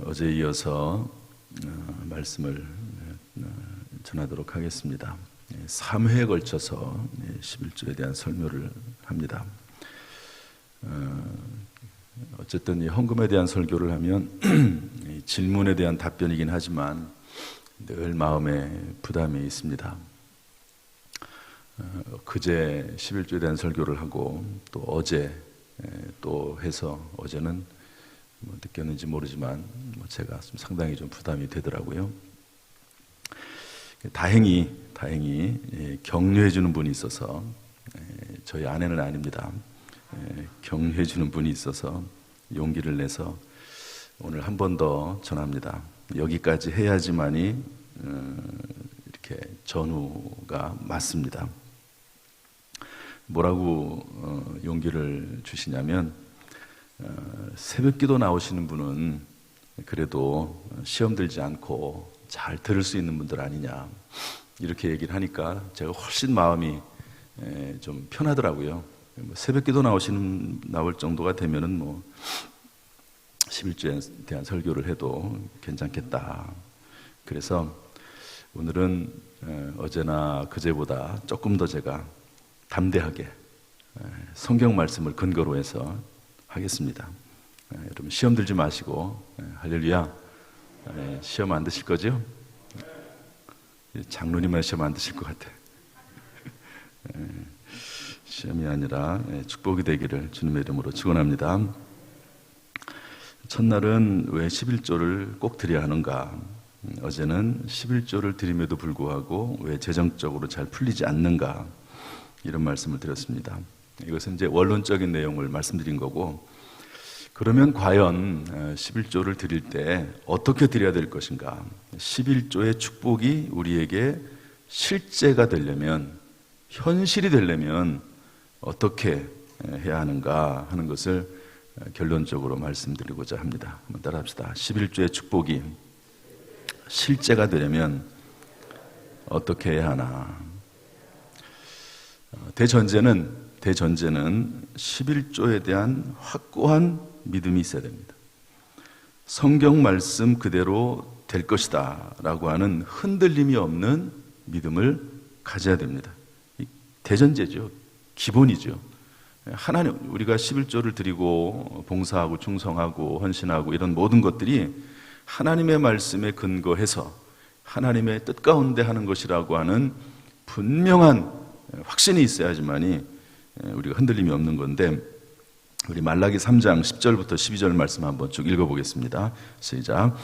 어제 이어서 말씀을 전하도록 하겠습니다. 3회에 걸쳐서 11조에 대한 설교를 합니다. 어쨌든 이 헌금에 대한 설교를 하면 질문에 대한 답변이긴 하지만 늘 마음에 부담이 있습니다. 그제 11조에 대한 설교를 하고 또 어제 또 해서 어제는 느꼈는지 모르지만 제가 상당히 좀 부담이 되더라고요. 다행히 격려해 주는 분이 있어서, 저희 아내는 아닙니다. 격려해 주는 분이 있어서 용기를 내서 오늘 한 번 더 전합니다. 여기까지 해야지만이 이렇게 전후가 맞습니다. 뭐라고 용기를 주시냐면, 새벽기도 나오시는 분은 그래도 시험 들지 않고 잘 들을 수 있는 분들 아니냐, 이렇게 얘기를 하니까 제가 훨씬 마음이 좀 편하더라고요. 새벽기도 나올 정도가 되면은 11조에 대한 설교를 해도 괜찮겠다. 그래서 오늘은 어제나 그제보다 조금 더 제가 담대하게 성경 말씀을 근거로 해서 하겠습니다. 여러분 시험 들지 마시고, 할렐루야, 시험 안 드실 거죠? 장로님만 시험 안 드실 것 같아. 시험이 아니라 축복이 되기를 주님의 이름으로 축원합니다. 첫날은 왜 11조를 꼭 드려야 하는가? 어제는 11조를 드림에도 불구하고 왜 재정적으로 잘 풀리지 않는가? 이런 말씀을 드렸습니다. 이것은 이제 원론적인 내용을 말씀드린 거고, 그러면 과연 11조를 드릴 때 어떻게 드려야 될 것인가? 11조의 축복이 우리에게 실제가 되려면, 현실이 되려면 어떻게 해야 하는가 하는 것을 결론적으로 말씀드리고자 합니다. 한번 따라합시다. 11조의 축복이 실제가 되려면 어떻게 해야 하나? 대전제는 11조에 대한 확고한 믿음이 있어야 됩니다. 성경 말씀 그대로 될 것이다 라고 하는 흔들림이 없는 믿음을 가져야 됩니다. 대전제죠. 기본이죠. 하나님, 우리가 11조를 드리고 봉사하고 충성하고 헌신하고 이런 모든 것들이 하나님의 말씀에 근거해서 하나님의 뜻 가운데 하는 것이라고 하는 분명한 확신이 있어야지만이 우리가 흔들림이 없는 건데, 우리 말라기 3장 10절부터 12절 말씀 한번 쭉 읽어보겠습니다. 시작.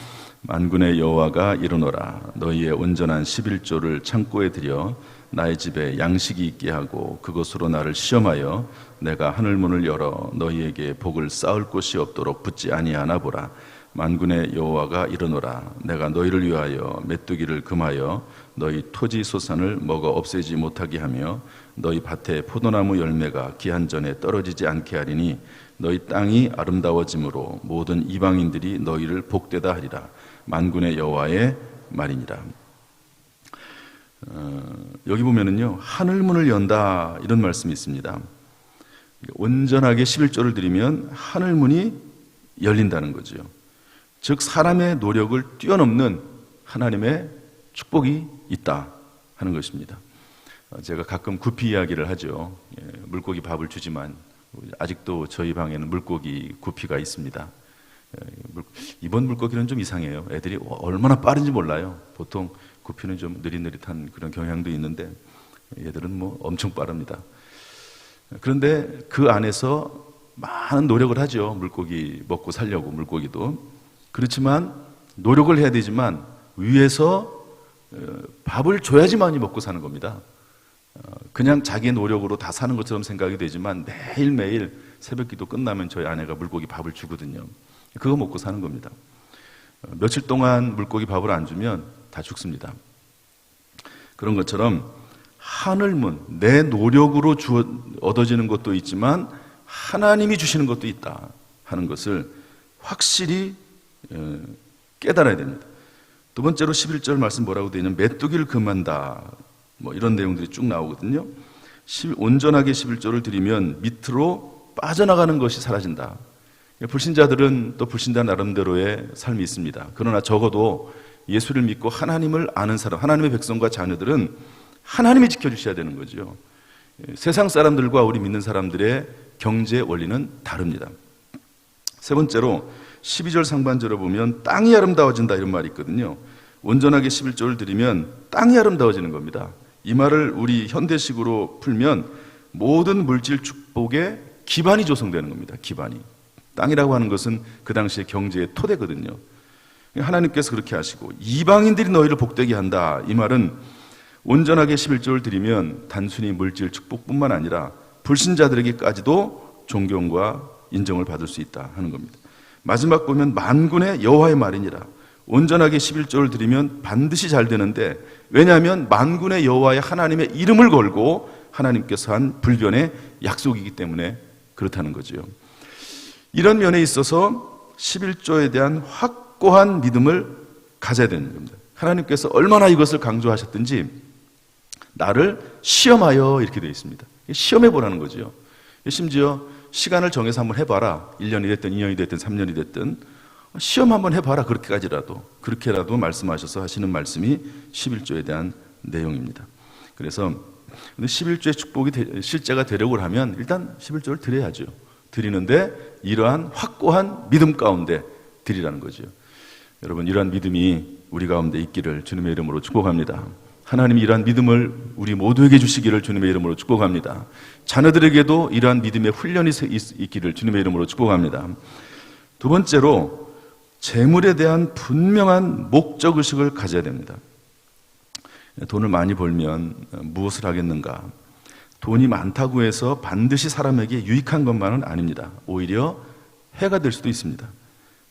만군의 여호와가 이르노라. 너희의 온전한 11조를 창고에 들여 나의 집에 양식이 있게 하고 그것으로 나를 시험하여 내가 하늘문을 열어 너희에게 복을 쌓을 곳이 없도록 붙지 아니하나 보라. 만군의 여호와가 이르노라. 내가 너희를 위하여 메뚜기를 금하여 너희 토지 소산을 먹어 없애지 못하게 하며 너희 밭에 포도나무 열매가 기한 전에 떨어지지 않게 하리니 너희 땅이 아름다워짐으로 모든 이방인들이 너희를 복되다 하리라. 만군의 여호와의 말이니라. 여기 보면은요, 하늘문을 연다 이런 말씀이 있습니다. 온전하게 11조를 드리면 하늘문이 열린다는 거죠. 즉 사람의 노력을 뛰어넘는 하나님의 축복이 있다 하는 것입니다. 제가 가끔 구피 이야기를 하죠. 물고기 밥을 주지만 아직도 저희 방에는 물고기 구피가 있습니다. 이번 물고기는 좀 이상해요. 애들이 얼마나 빠른지 몰라요. 보통 구피는 좀 느릿느릿한 그런 경향도 있는데 얘들은 엄청 빠릅니다. 그런데 그 안에서 많은 노력을 하죠. 물고기 먹고 살려고, 물고기도. 그렇지만 노력을 해야 되지만 위에서 밥을 줘야지만이 먹고 사는 겁니다. 그냥 자기의 노력으로 다 사는 것처럼 생각이 되지만 매일매일 새벽기도 끝나면 저희 아내가 물고기 밥을 주거든요. 그거 먹고 사는 겁니다. 며칠 동안 물고기 밥을 안 주면 다 죽습니다. 그런 것처럼 하늘문, 내 노력으로 얻어지는 것도 있지만 하나님이 주시는 것도 있다 하는 것을 확실히 깨달아야 됩니다. 두 번째로 11절 말씀 뭐라고 되어 있냐면 메뚜기를 금한다, 이런 내용들이 쭉 나오거든요. 온전하게 11조를 드리면 밑으로 빠져나가는 것이 사라진다. 불신자들은 또 불신자 나름대로의 삶이 있습니다. 그러나 적어도 예수를 믿고 하나님을 아는 사람, 하나님의 백성과 자녀들은 하나님이 지켜주셔야 되는 거죠. 세상 사람들과 우리 믿는 사람들의 경제 원리는 다릅니다. 세 번째로 12절 상반절을 보면 땅이 아름다워진다 이런 말이 있거든요. 온전하게 11조를 드리면 땅이 아름다워지는 겁니다. 이 말을 우리 현대식으로 풀면 모든 물질 축복의 기반이 조성되는 겁니다. 기반이. 땅이라고 하는 것은 그 당시의 경제의 토대거든요. 하나님께서 그렇게 하시고 이방인들이 너희를 복되게 한다. 이 말은 온전하게 11조를 드리면 단순히 물질 축복뿐만 아니라 불신자들에게까지도 존경과 인정을 받을 수 있다 하는 겁니다. 마지막 보면 만군의 여호와의 말이니라. 온전하게 11조를 드리면 반드시 잘 되는데, 왜냐하면 만군의 여호와의 하나님의 이름을 걸고 하나님께서 한 불변의 약속이기 때문에 그렇다는 거죠. 이런 면에 있어서 11조에 대한 확고한 믿음을 가져야 되는 겁니다. 하나님께서 얼마나 이것을 강조하셨든지 나를 시험하여 이렇게 되어 있습니다. 시험해 보라는 거죠. 심지어 시간을 정해서 한번 해봐라. 1년이 됐든 2년이 됐든 3년이 됐든 시험 한번 해봐라. 그렇게라도 말씀하셔서 하시는 말씀이 11조에 대한 내용입니다. 그래서 11조의 축복이 실제가 되려고 하면 일단 11조를 드려야죠. 드리는데 이러한 확고한 믿음 가운데 드리라는 거죠. 여러분, 이러한 믿음이 우리 가운데 있기를 주님의 이름으로 축복합니다. 하나님이 이러한 믿음을 우리 모두에게 주시기를 주님의 이름으로 축복합니다. 자녀들에게도 이러한 믿음의 훈련이 있기를 주님의 이름으로 축복합니다. 두 번째로 재물에 대한 분명한 목적의식을 가져야 됩니다. 돈을 많이 벌면 무엇을 하겠는가? 돈이 많다고 해서 반드시 사람에게 유익한 것만은 아닙니다. 오히려 해가 될 수도 있습니다.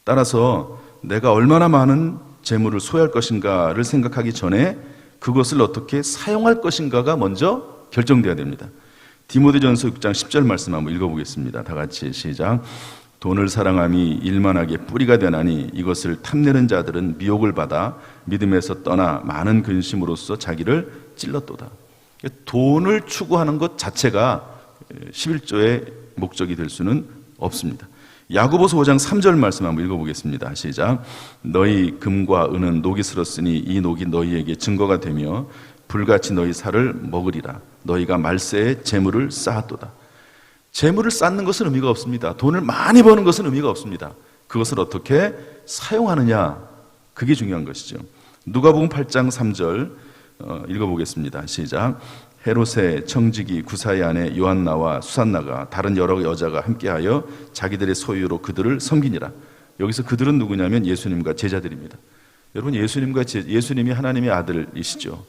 따라서 내가 얼마나 많은 재물을 소유할 것인가를 생각하기 전에 그것을 어떻게 사용할 것인가가 먼저 결정돼야 됩니다. 디모데전서 6장 10절 말씀 한번 읽어보겠습니다. 다 같이 시작. 돈을 사랑함이 일만하게 뿌리가 되나니 이것을 탐내는 자들은 미혹을 받아 믿음에서 떠나 많은 근심으로써 자기를 찔렀도다. 돈을 추구하는 것 자체가 11조의 목적이 될 수는 없습니다. 야고보서 5장 3절 말씀 한번 읽어보겠습니다. 시작. 너희 금과 은은 녹이 슬었으니 이 녹이 너희에게 증거가 되며 불같이 너희 살을 먹으리라. 너희가 말세에 재물을 쌓았도다. 재물을 쌓는 것은 의미가 없습니다. 돈을 많이 버는 것은 의미가 없습니다. 그것을 어떻게 사용하느냐, 그게 중요한 것이죠. 누가복음 8장 3절 읽어보겠습니다. 시작. 헤롯의 청지기 구사의 아내 요한나와 수산나가 다른 여러 여자가 함께하여 자기들의 소유로 그들을 섬기니라. 여기서 그들은 누구냐면 예수님과 제자들입니다. 여러분, 예수님이 하나님의 아들이시죠.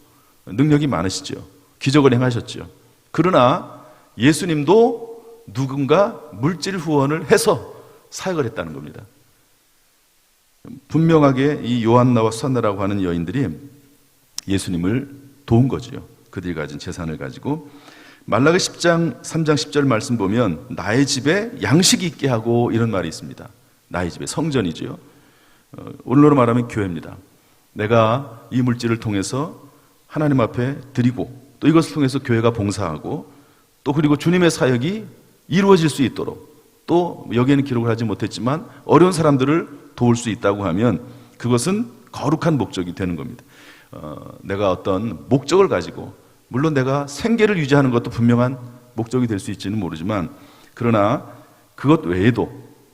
능력이 많으시죠. 기적을 행하셨죠. 그러나 예수님도 누군가 물질 후원을 해서 사역을 했다는 겁니다. 분명하게 이 요한나와 수산나라고 하는 여인들이 예수님을 도운 거죠. 그들이 가진 재산을 가지고. 말라기 10장 3장 10절 말씀 보면 나의 집에 양식이 있게 하고 이런 말이 있습니다. 나의 집에, 성전이죠. 오늘로 말하면 교회입니다. 내가 이 물질을 통해서 하나님 앞에 드리고 또 이것을 통해서 교회가 봉사하고 또 그리고 주님의 사역이 이루어질 수 있도록, 또 여기에는 기록을 하지 못했지만 어려운 사람들을 도울 수 있다고 하면 그것은 거룩한 목적이 되는 겁니다. 내가 어떤 목적을 가지고, 물론 내가 생계를 유지하는 것도 분명한 목적이 될 수 있지는 모르지만, 그러나 그것 외에도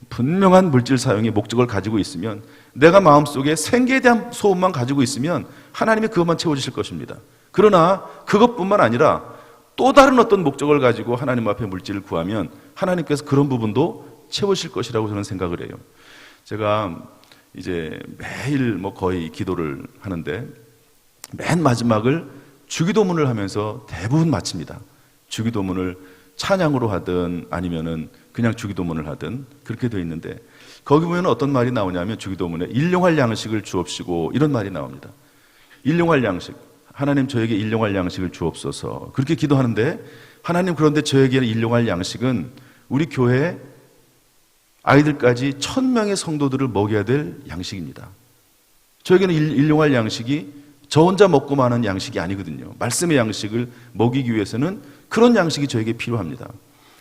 분명한 물질 사용의 목적을 가지고 있으면, 내가 마음속에 생계에 대한 소원만 가지고 있으면 하나님이 그것만 채워주실 것입니다. 그러나 그것뿐만 아니라 또 다른 어떤 목적을 가지고 하나님 앞에 물질을 구하면 하나님께서 그런 부분도 채우실 것이라고 저는 생각을 해요. 제가 이제 매일 거의 기도를 하는데 맨 마지막을 주기도문을 하면서 대부분 마칩니다. 주기도문을 찬양으로 하든 아니면은 그냥 주기도문을 하든 그렇게 되어 있는데, 거기 보면 어떤 말이 나오냐면 주기도문에 일용할 양식을 주옵시고 이런 말이 나옵니다. 일용할 양식, 하나님 저에게 일용할 양식을 주옵소서, 그렇게 기도하는데, 하나님 그런데 저에게는 일용할 양식은 우리 교회 아이들까지 1000명의 성도들을 먹여야 될 양식입니다. 저에게는 일용할 양식이 저 혼자 먹고 마는 양식이 아니거든요. 말씀의 양식을 먹이기 위해서는 그런 양식이 저에게 필요합니다.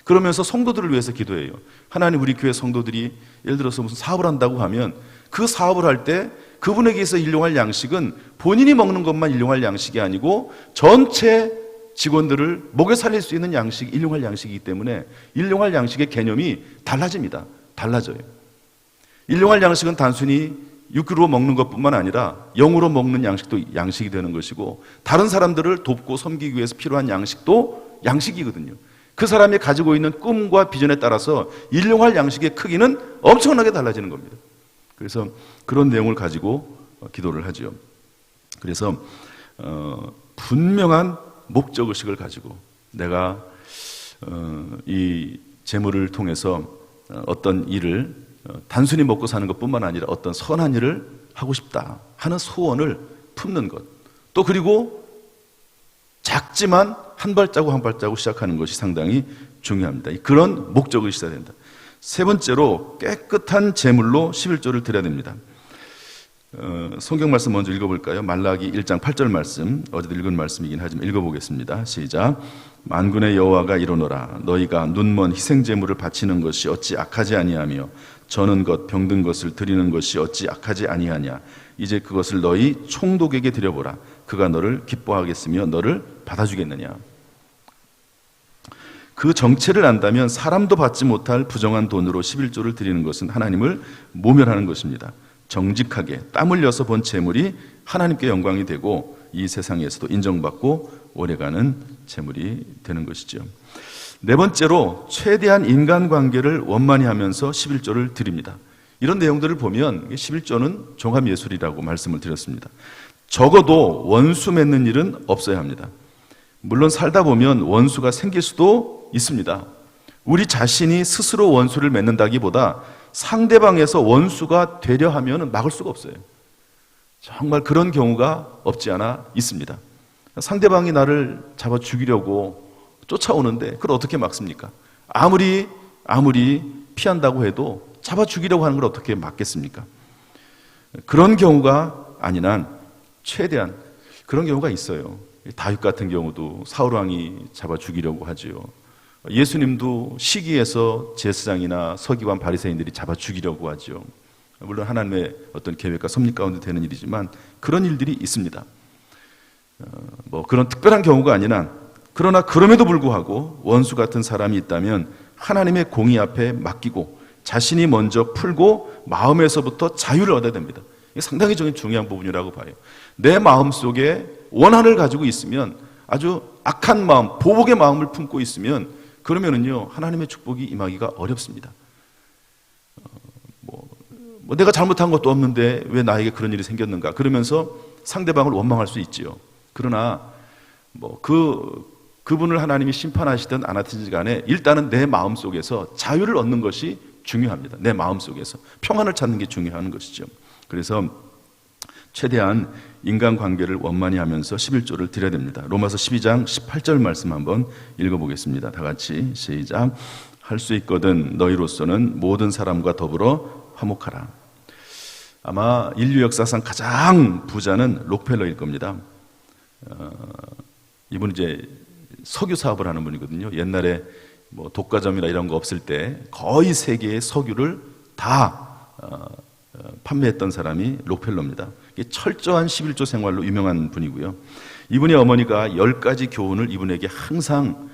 그러면서 성도들을 위해서 기도해요. 하나님, 우리 교회 성도들이 예를 들어서 무슨 사업을 한다고 하면 그 사업을 할 때 그분에게서 일용할 양식은 본인이 먹는 것만 일용할 양식이 아니고 전체 직원들을 먹여 살릴 수 있는 양식, 일용할 양식이기 때문에 일용할 양식의 개념이 달라집니다. 달라져요. 일용할 양식은 단순히 육으로 먹는 것뿐만 아니라 영으로 먹는 양식도 양식이 되는 것이고, 다른 사람들을 돕고 섬기기 위해서 필요한 양식도 양식이거든요. 그 사람이 가지고 있는 꿈과 비전에 따라서 일용할 양식의 크기는 엄청나게 달라지는 겁니다. 그래서 그런 내용을 가지고 기도를 하죠. 그래서 분명한 목적의식을 가지고 내가 이 재물을 통해서 어떤 일을 단순히 먹고 사는 것뿐만 아니라 어떤 선한 일을 하고 싶다 하는 소원을 품는 것, 또 그리고 작지만 한 발자국 한 발자국 시작하는 것이 상당히 중요합니다. 그런 목적이 있어야 된다. 세 번째로 깨끗한 제물로 11조를 드려야 됩니다. 성경 말씀 먼저 읽어볼까요? 말라기 1장 8절 말씀, 어제도 읽은 말씀이긴 하지만 읽어보겠습니다. 시작. 만군의 여호와가 이르노라. 너희가 눈먼 희생제물을 바치는 것이 어찌 악하지 아니하며 저는 것 병든 것을 드리는 것이 어찌 악하지 아니하냐. 이제 그것을 너희 총독에게 드려보라. 그가 너를 기뻐하겠으며 너를 받아주겠느냐. 그 정체를 안다면 사람도 받지 못할 부정한 돈으로 11조를 드리는 것은 하나님을 모멸하는 것입니다. 정직하게 땀 흘려서 번 재물이 하나님께 영광이 되고 이 세상에서도 인정받고 오래가는 재물이 되는 것이죠. 네 번째로 최대한 인간관계를 원만히 하면서 11조를 드립니다. 이런 내용들을 보면 11조는 종합예술이라고 말씀을 드렸습니다. 적어도 원수 맺는 일은 없어야 합니다. 물론 살다 보면 원수가 생길 수도 있습니다. 우리 자신이 스스로 원수를 맺는다기보다 상대방에서 원수가 되려 하면 막을 수가 없어요. 정말 그런 경우가 없지 않아 있습니다. 상대방이 나를 잡아 죽이려고 쫓아오는데 그걸 어떻게 막습니까? 아무리 피한다고 해도 잡아 죽이려고 하는 걸 어떻게 막겠습니까? 그런 경우가 아닌 한 최대한, 그런 경우가 있어요. 다윗 같은 경우도 사울 왕이 잡아 죽이려고 하지요. 예수님도 시기에서 제사장이나 서기관 바리새인들이 잡아 죽이려고 하죠. 물론 하나님의 어떤 계획과 섭리 가운데 되는 일이지만 그런 일들이 있습니다. 그런 특별한 경우가 아닌 한, 그러나 그럼에도 불구하고 원수 같은 사람이 있다면 하나님의 공의 앞에 맡기고 자신이 먼저 풀고 마음에서부터 자유를 얻어야 됩니다. 이게 상당히 중요한 부분이라고 봐요. 내 마음 속에 원한을 가지고 있으면, 아주 악한 마음, 보복의 마음을 품고 있으면 그러면은요 하나님의 축복이 임하기가 어렵습니다. 내가 잘못한 것도 없는데 왜 나에게 그런 일이 생겼는가 그러면서 상대방을 원망할 수 있지요. 그러나 그분을 하나님이 심판하시든 안 하시든 간에 일단은 내 마음 속에서 자유를 얻는 것이 중요합니다. 내 마음 속에서 평안을 찾는 게 중요한 것이죠. 그래서 최대한 인간관계를 원만히 하면서 11조를 드려야 됩니다. 로마서 12장 18절 말씀 한번 읽어보겠습니다. 다 같이 시작. 할 수 있거든 너희로서는 모든 사람과 더불어 화목하라. 아마 인류 역사상 가장 부자는 록펠러일 겁니다. 이분은 이제 석유 사업을 하는 분이거든요. 옛날에 독과점이나 이런 거 없을 때 거의 세계의 석유를 다 판매했던 사람이 록펠러입니다. 철저한 11조 생활로 유명한 분이고요. 이분의 어머니가 10가지 교훈을 이분에게 항상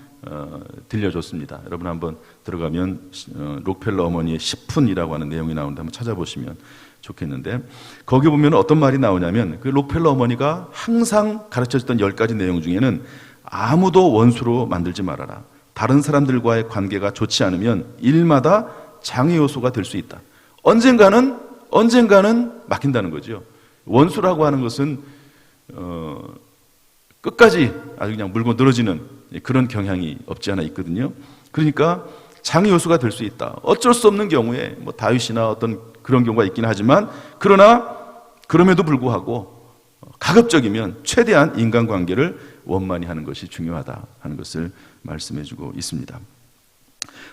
들려줬습니다. 여러분 한번 들어가면 록펠러 어머니의 10푼이라고 하는 내용이 나오는데 한번 찾아보시면 좋겠는데, 거기 보면 어떤 말이 나오냐면 그 록펠러 어머니가 항상 가르쳐줬던 10가지 내용 중에는 아무도 원수로 만들지 말아라. 다른 사람들과의 관계가 좋지 않으면 일마다 장애 요소가 될 수 있다. 언젠가는 막힌다는 거죠. 원수라고 하는 것은 끝까지 아주 그냥 물고 늘어지는 그런 경향이 없지 않아 있거든요. 그러니까 장애 요소가 될 수 있다. 어쩔 수 없는 경우에 다윗이나 어떤 그런 경우가 있긴 하지만, 그러나 그럼에도 불구하고 가급적이면 최대한 인간관계를 원만히 하는 것이 중요하다 하는 것을 말씀해주고 있습니다.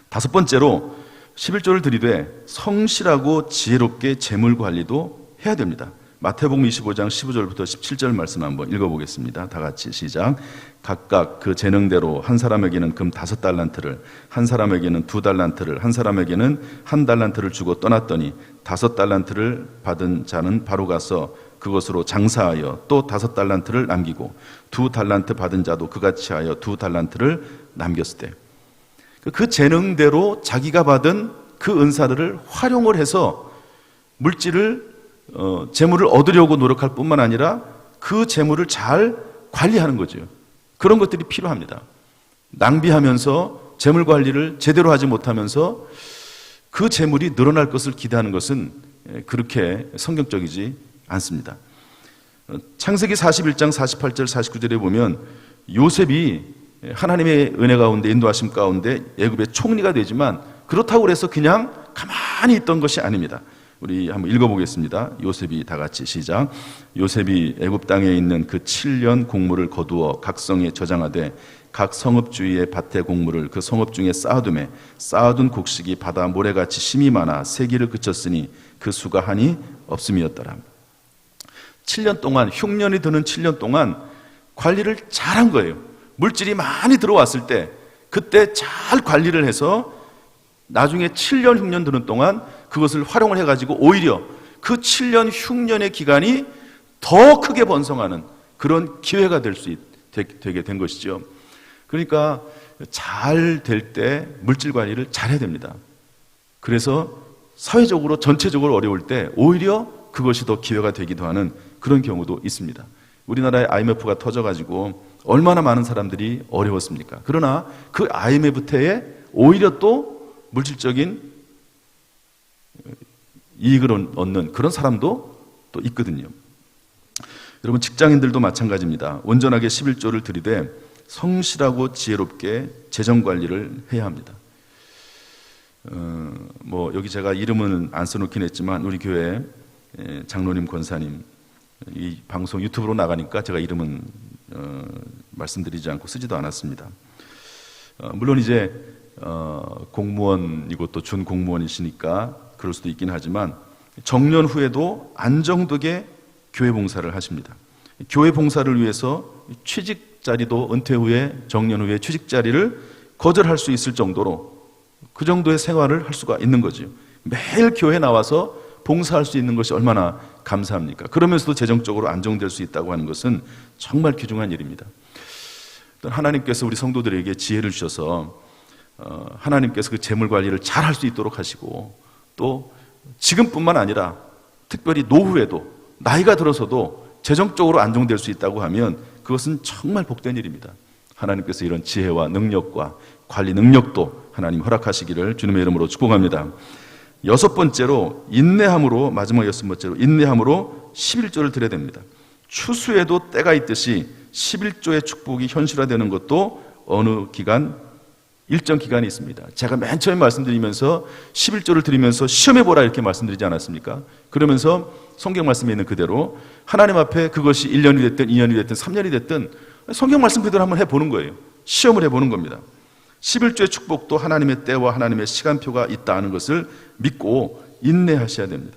다섯 번째로 11조를 드리되 성실하고 지혜롭게 재물 관리도 해야 됩니다. 마태복음 25장 15절부터 17절 말씀 한번 읽어보겠습니다. 다 같이 시작. 각각 그 재능대로 한 사람에게는 금 5달란트를, 한 사람에게는 2달란트를, 한 사람에게는 1달란트를 주고 떠났더니 5달란트를 받은 자는 바로 가서 그것으로 장사하여 또 5달란트를 남기고 2달란트 받은 자도 그같이 하여 2달란트를 남겼을 때, 그 재능대로 자기가 받은 그 은사들을 활용을 해서 물질을 재물을 얻으려고 노력할 뿐만 아니라 그 재물을 잘 관리하는 거죠. 그런 것들이 필요합니다. 낭비하면서 재물 관리를 제대로 하지 못하면서 그 재물이 늘어날 것을 기대하는 것은 그렇게 성경적이지 않습니다. 창세기 41장 48절 49절에 보면 요셉이 하나님의 은혜 가운데 인도하심 가운데 애굽의 총리가 되지만 그렇다고 해서 그냥 가만히 있던 것이 아닙니다. 우리 한번 읽어보겠습니다. 요셉이 다 같이 시작. 요셉이 애굽 땅에 있는 그 7년 곡물을 거두어 각 성에 저장하되 각 성읍 주위의 밭의 곡물을 그 성읍 중에 쌓아두매 쌓아둔 곡식이 바다 모래같이 심이 많아 세기를 그쳤으니 그 수가 한이 없음이었더라. 7년 동안, 흉년이 드는 7년 동안 관리를 잘한 거예요. 물질이 많이 들어왔을 때 그때 잘 관리를 해서 나중에 7년 흉년 드는 동안 그것을 활용을 해가지고 오히려 그 7년 흉년의 기간이 더 크게 번성하는 그런 기회가 되게 된 것이죠. 그러니까 잘 될 때 물질 관리를 잘해야 됩니다. 그래서 사회적으로 전체적으로 어려울 때 오히려 그것이 더 기회가 되기도 하는 그런 경우도 있습니다. 우리나라에 IMF가 터져가지고 얼마나 많은 사람들이 어려웠습니까? 그러나 그 IMF 때에 오히려 또 물질적인 이익을 얻는 그런 사람도 또 있거든요. 여러분, 직장인들도 마찬가지입니다. 온전하게 11조를 드리되 성실하고 지혜롭게 재정관리를 해야 합니다. 여기 제가 이름은 안 써놓긴 했지만 우리 교회 장로님, 권사님, 이 방송 유튜브로 나가니까 제가 이름은 말씀드리지 않고 쓰지도 않았습니다. 물론 이제 공무원이고 또 준공무원이시니까 그럴 수도 있긴 하지만 정년 후에도 안정되게 교회 봉사를 하십니다. 교회 봉사를 위해서 취직 자리도 은퇴 후에 정년 후에 취직 자리를 거절할 수 있을 정도로 그 정도의 생활을 할 수가 있는 거죠. 매일 교회 나와서 봉사할 수 있는 것이 얼마나 감사합니까? 그러면서도 재정적으로 안정될 수 있다고 하는 것은 정말 귀중한 일입니다. 하나님께서 우리 성도들에게 지혜를 주셔서 하나님께서 그 재물 관리를 잘 할 수 있도록 하시고 또 지금뿐만 아니라 특별히 노후에도 나이가 들어서도 재정적으로 안정될 수 있다고 하면 그것은 정말 복된 일입니다. 하나님께서 이런 지혜와 능력과 관리 능력도 하나님 허락하시기를 주님의 이름으로 축복합니다. 6번째로 인내함으로, 마지막 6번째로 인내함으로 11조를 드려야 됩니다. 추수에도 때가 있듯이 11조의 축복이 현실화되는 것도 어느 기간, 일정 기간이 있습니다. 제가 맨 처음에 말씀드리면서 11조를 드리면서 시험해보라 이렇게 말씀드리지 않았습니까? 그러면서 성경 말씀에 있는 그대로 하나님 앞에 그것이 1년이 됐든 2년이 됐든 3년이 됐든 성경 말씀 그대로 한번 해보는 거예요. 시험을 해보는 겁니다. 11조의 축복도 하나님의 때와 하나님의 시간표가 있다는 것을 믿고 인내하셔야 됩니다.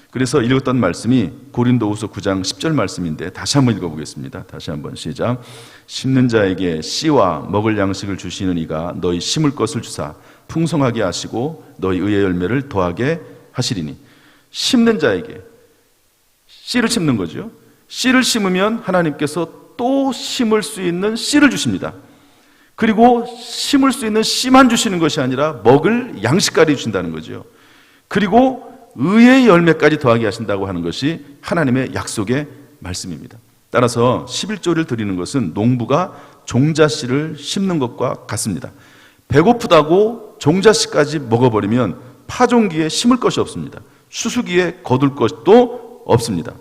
그래서 읽었던 말씀이 고린도후서 9장 10절 말씀인데 다시 한번 읽어보겠습니다. 다시 한번 시작. 심는 자에게 씨와 먹을 양식을 주시는 이가 너희 심을 것을 주사 풍성하게 하시고 너희 의의 열매를 더하게 하시리니. 심는 자에게 씨를 심는 거죠. 씨를 심으면 하나님께서 또 심을 수 있는 씨를 주십니다. 그리고 심을 수 있는 씨만 주시는 것이 아니라 먹을 양식까지 주신다는 거죠. 그리고 의의 열매까지 더하게 하신다고 하는 것이 하나님의 약속의 말씀입니다. 따라서 11조를 드리는 것은 농부가 종자씨를 심는 것과 같습니다. 배고프다고 종자씨까지 먹어버리면 파종기에 심을 것이 없습니다. 수수기에 거둘 것도 없습니다.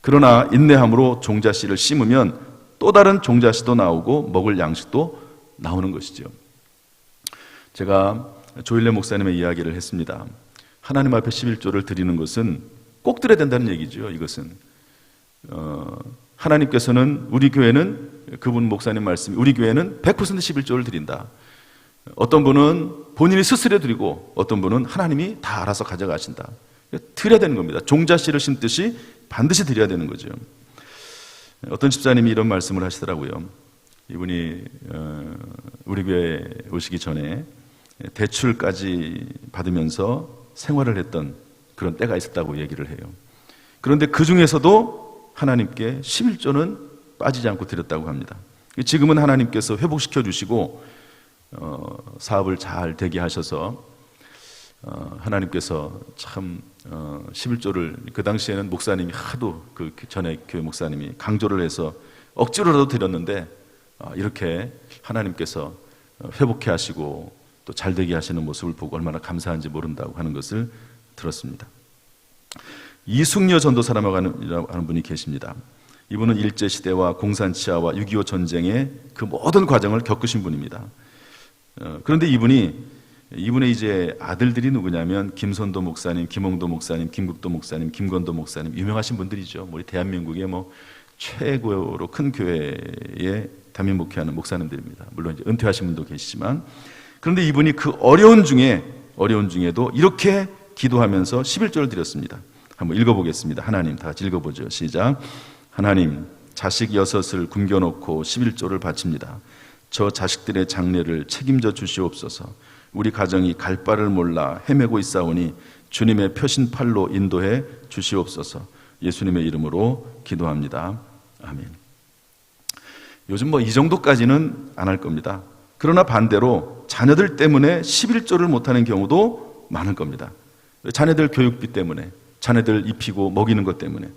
그러나 인내함으로 종자씨를 심으면 또 다른 종자씨도 나오고 먹을 양식도 나오는 것이죠. 제가 조일래 목사님의 이야기를 했습니다. 하나님 앞에 11조를 드리는 것은 꼭 드려야 된다는 얘기죠. 이것은 하나님께서는 우리 교회는 그분 목사님 말씀이 우리 교회는 100% 11조를 드린다. 어떤 분은 본인이 스스로 드리고 어떤 분은 하나님이 다 알아서 가져가신다. 드려야 되는 겁니다. 종자씨를 심듯이 반드시 드려야 되는 거죠. 어떤 집사님이 이런 말씀을 하시더라고요. 이분이 우리 교회에 오시기 전에 대출까지 받으면서 생활을 했던 그런 때가 있었다고 얘기를 해요. 그런데 그 중에서도 하나님께 11조는 빠지지 않고 드렸다고 합니다. 지금은 하나님께서 회복시켜 주시고 사업을 잘 되게 하셔서 하나님께서 참 11조를 그 당시에는 목사님이 하도 그 전에 교회 목사님이 강조를 해서 억지로라도 드렸는데 이렇게 하나님께서 회복해 하시고 또 잘 되게 하시는 모습을 보고 얼마나 감사한지 모른다고 하는 것을 들었습니다. 이숙녀 전도사라고 하는 분이 계십니다. 이분은 일제시대와 공산치하와 6.25 전쟁의 그 모든 과정을 겪으신 분입니다. 그런데 이분의 이제 아들들이 누구냐면 김선도 목사님, 김홍도 목사님, 김국도 목사님, 김건도 목사님, 유명하신 분들이죠. 우리 대한민국의 최고로 큰 교회에 담임 목회하는 목사님들입니다. 물론 이제 은퇴하신 분도 계시지만, 그런데 이분이 그 어려운 중에도 이렇게 기도하면서 11조를 드렸습니다. 한번 읽어보겠습니다. 하나님, 다 같이 읽어보죠. 시작. 하나님, 자식 6을 굶겨놓고 11조를 바칩니다. 저 자식들의 장래를 책임져 주시옵소서. 우리 가정이 갈 바를 몰라 헤매고 있사오니 주님의 표신팔로 인도해 주시옵소서. 예수님의 이름으로 기도합니다. 아멘. 요즘 이 정도까지는 안 할 겁니다. 그러나 반대로 자녀들 때문에 11조를 못하는 경우도 많을 겁니다. 자녀들 교육비 때문에, 자녀들 입히고 먹이는 것 때문에,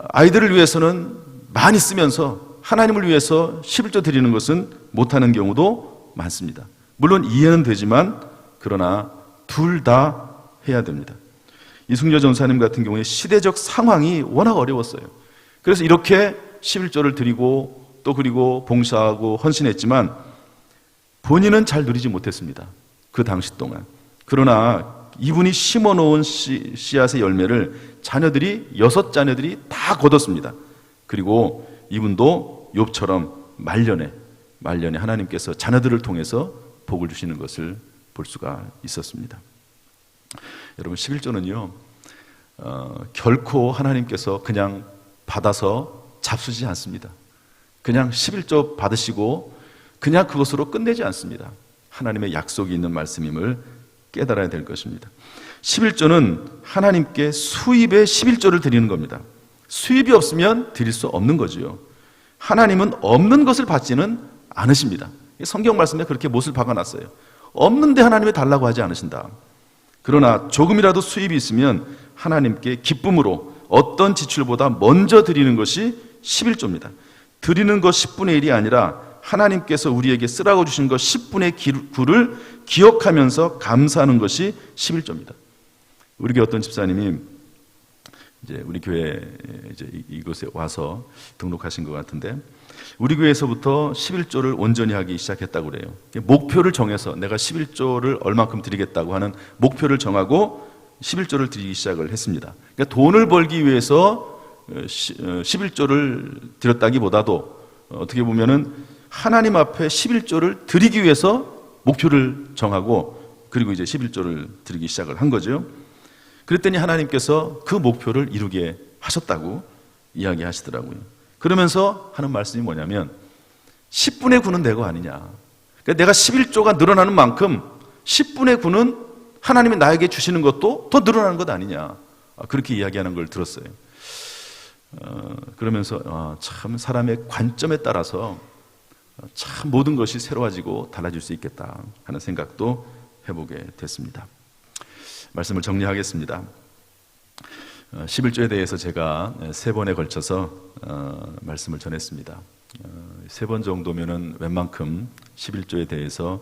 아이들을 위해서는 많이 쓰면서 하나님을 위해서 11조 드리는 것은 못하는 경우도 많습니다. 물론 이해는 되지만 그러나 둘 다 해야 됩니다. 이숙녀 전사님 같은 경우에 시대적 상황이 워낙 어려웠어요. 그래서 이렇게 11조를 드리고 또 그리고 봉사하고 헌신했지만 본인은 잘 누리지 못했습니다. 그 당시 동안. 그러나 이분이 심어놓은 씨앗의 열매를 자녀들이 6자녀들이 다 거뒀습니다. 그리고 이분도 욥처럼 말년에 하나님께서 자녀들을 통해서 복을 주시는 것을 볼 수가 있었습니다. 여러분, 11조는요 결코 하나님께서 그냥 받아서 잡수지 않습니다. 그냥 11조 받으시고 그냥 그것으로 끝내지 않습니다. 하나님의 약속이 있는 말씀임을 깨달아야 될 것입니다. 11조는 하나님께 수입의 11조를 드리는 겁니다. 수입이 없으면 드릴 수 없는 거죠. 하나님은 없는 것을 받지는 않으십니다. 성경 말씀에 그렇게 못을 박아놨어요. 없는데 하나님이 달라고 하지 않으신다. 그러나 조금이라도 수입이 있으면 하나님께 기쁨으로 어떤 지출보다 먼저 드리는 것이 11조입니다. 드리는 것 10분의 1이 아니라 하나님께서 우리에게 쓰라고 주신 것 10분의 9를 기억하면서 감사하는 것이 11조입니다. 우리 교회 어떤 집사님이 이제 우리 교회 이곳에 와서 등록하신 것 같은데, 우리 교회에서부터 11조를 온전히 하기 시작했다고 그래요. 목표를 정해서 내가 11조를 얼만큼 드리겠다고 하는 목표를 정하고 11조를 드리기 시작을 했습니다. 그러니까 돈을 벌기 위해서 11조를 드렸다기보다도 어떻게 보면은 하나님 앞에 11조를 드리기 위해서 목표를 정하고 그리고 이제 11조를 드리기 시작을 한 거죠. 그랬더니 하나님께서 그 목표를 이루게 하셨다고 이야기하시더라고요. 그러면서 하는 말씀이 뭐냐면 10분의 9는 내 거 아니냐. 그러니까 내가 11조가 늘어나는 만큼 10분의 9는 하나님이 나에게 주시는 것도 더 늘어나는 것 아니냐. 그렇게 이야기하는 걸 들었어요. 그러면서 참 사람의 관점에 따라서 참 모든 것이 새로워지고 달라질 수 있겠다 하는 생각도 해보게 됐습니다. 말씀을 정리하겠습니다. 11조에 대해서 제가 3번에 걸쳐서 말씀을 전했습니다. 3번 정도면은 웬만큼 11조에 대해서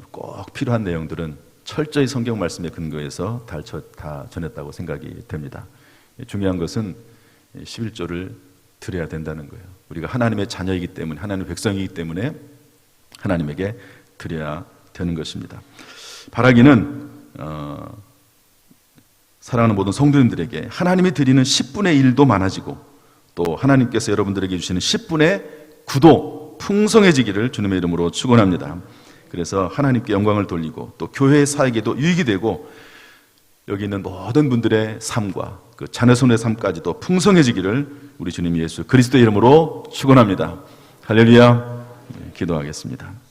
꼭 필요한 내용들은 철저히 성경 말씀에 근거해서 다 전했다고 생각이 됩니다. 중요한 것은 11조를 드려야 된다는 거예요. 우리가 하나님의 자녀이기 때문에, 하나님의 백성이기 때문에 하나님에게 드려야 되는 것입니다. 바라기는 사랑하는 모든 성도님들에게 하나님이 드리는 10분의 1도 많아지고 또 하나님께서 여러분들에게 주시는 10분의 9도 풍성해지기를 주님의 이름으로 축원합니다. 그래서 하나님께 영광을 돌리고 또 교회의 사역에도 유익이 되고 여기 있는 모든 분들의 삶과 그 자녀손의 삶까지도 풍성해지기를 우리 주님 예수 그리스도의 이름으로 축원합니다. 할렐루야. 기도하겠습니다.